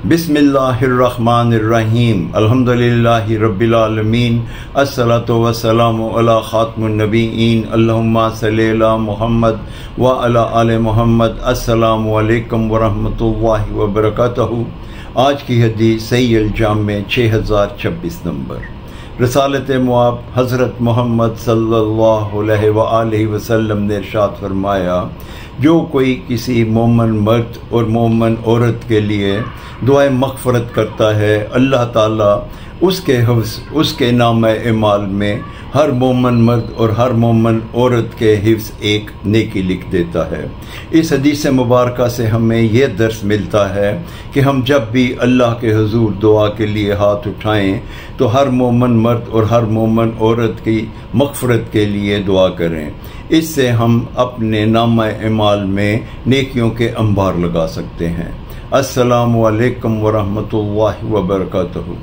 बिस्मिल्लाहिर्रहमानिर्रहीम अल्हम्दुलिल्लाहि रब्बिल आलमीन अस्सलातु वस्सलामु अला खातमुन नबीयीन अल्लाहुम्मा सल्लि अला मुहम्मद व अला आले मुहम्मद। अस्सलामु अलैकुम व रहमतुल्लाहि व बरकातहू। आज की हदीस सही अल जामे 6026 नंबर। रसालत मुआब हज़रत मोहम्मद सल्लल्लाहु अलैहि वसल्लम ने इरशाद फरमाया, जो कोई किसी मोमन मर्द और मोमन औरत के लिए दुआए मग़फ़रत करता है, अल्लाह ताला उसके हिफ्ज़ उसके नामे इमाल में हर मोमन मर्द और हर मोमन औरत के हिफ्ज़ एक नेकी लिख देता है। इस हदीस मुबारक से हमें यह दर्स मिलता है कि हम जब भी अल्लाह के हुज़ूर दुआ के लिए हाथ उठाएं तो हर मोमन मर्द और हर मोमन औरत की मग़फ़रत के लिए दुआ करें। इससे हम अपने नामे इमाल में नेकियों के अंबार लगा सकते हैं। अस्सलामु अलैकुम व रहमतुल्लाहि व बरकातहू।